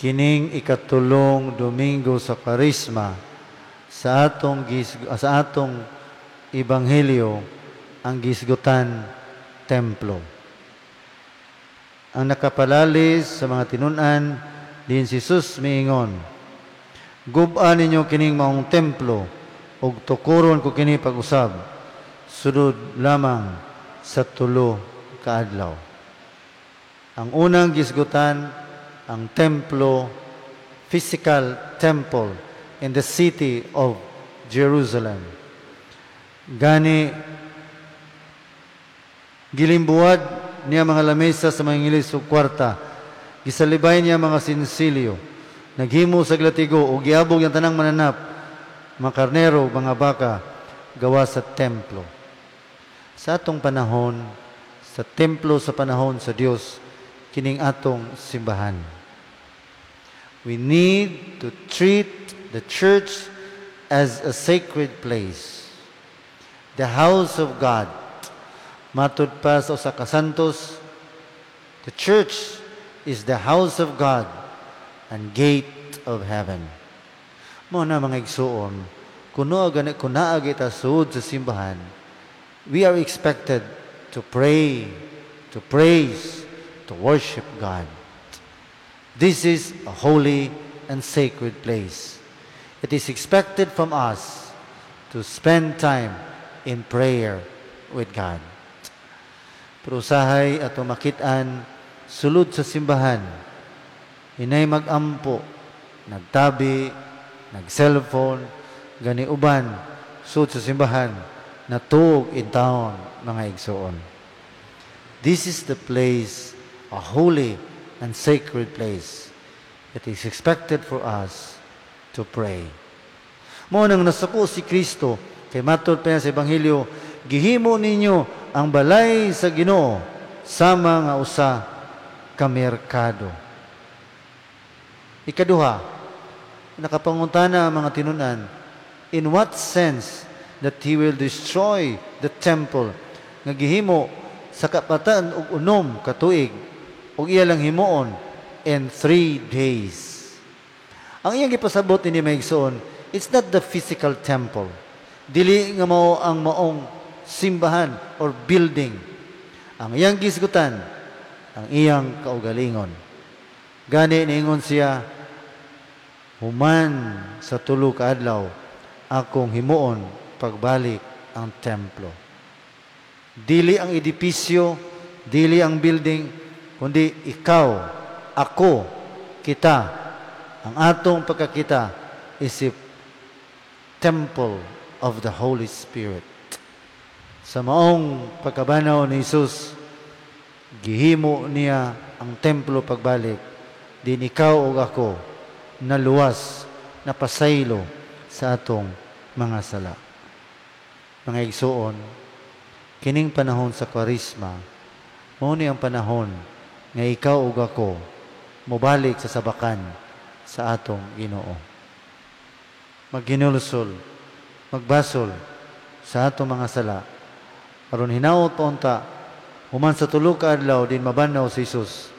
kining ikatulong Domingo sa Kwaresma sa atong Ebanghelyo ang gisgutan templo. Ang nakapalalis sa mga tinunan din si Jesus miingon, "Gub-an ninyo kining maong templo ug tukuron ko kini pag-usab sudod lamang sa 3 ka adlaw." Ang unang gisgutan ang templo, physical temple in the city of Jerusalem. Gani gilimbuwad niya mga lamesa sa mga ngilis ug kwarta. Gisalibay niya mga sinsilyo. Naghimo sa glatigo ug giabog ang tanang mananap, mga karnero, mga baka gawa sa templo. Sa atong panahon, sa templo sa panahon sa Dios, kining atong simbahan. We need to treat the church as a sacred place, the house of God. Matud pa sa kasantos, the church is the house of God and gate of heaven. Mo na mga igsuon, kuno kita suod sa simbahan, we are expected to pray, to praise, to worship God. This is a holy and sacred place. It is expected from us to spend time in prayer with God. Pero usahay ato makitaan sulod sa simbahan, inay magampo, nagtabi, nag-cellphone, gani uban, sulod sa simbahan, natuog in town, mga igsoon. This is the place, a holy and sacred place. It is expected for us to pray. Mo nang nasuko si Kristo, kay matod pa sa Ebanghelyo, gihimo ninyo ang balay sa Ginoo sama nga usa ka merkado. Ikaduha, nakapangutana ang mga tinunan, in what sense that He will destroy the temple nga gihimo sa kapatan ug unom ka tuig ug iya lang himuon in 3 days. Ang iyang gipasabot ni maigsoon, it's not the physical temple. Dili nga mao ang maong simbahan or building. Ang iyang gisgutan, ang iyang kaugalingon. Gani niingon siya, human sa 3 ka adlaw, akong himuon pagbalik ang templo. Dili ang edipisyo, dili ang building, kundi ikaw, ako, kita, ang atong pagkakita is a temple of the Holy Spirit. Sa maong pagkabanaw ni Jesus, gihimo niya ang templo pagbalik, din ikaw o ako naluwas, napasaylo sa atong mga sala. Mga igsuon, kining panahon sa Kwaresma, mao ni ang panahon nga ikaw ug ako mobalik sa sabakan sa atong Ginoo. Maghinulusol, magbasol sa atong mga sala, aron hinaot unta human sa 3 ka adlaw din mabanaw si Jesus,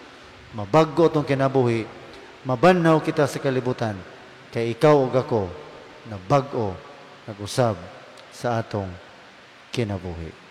mabag-o atong kinabuhi, mabanaw kita sa kalibutan, kay ikaw ug ako na bag-o nag-usab sa atong kinabuhi.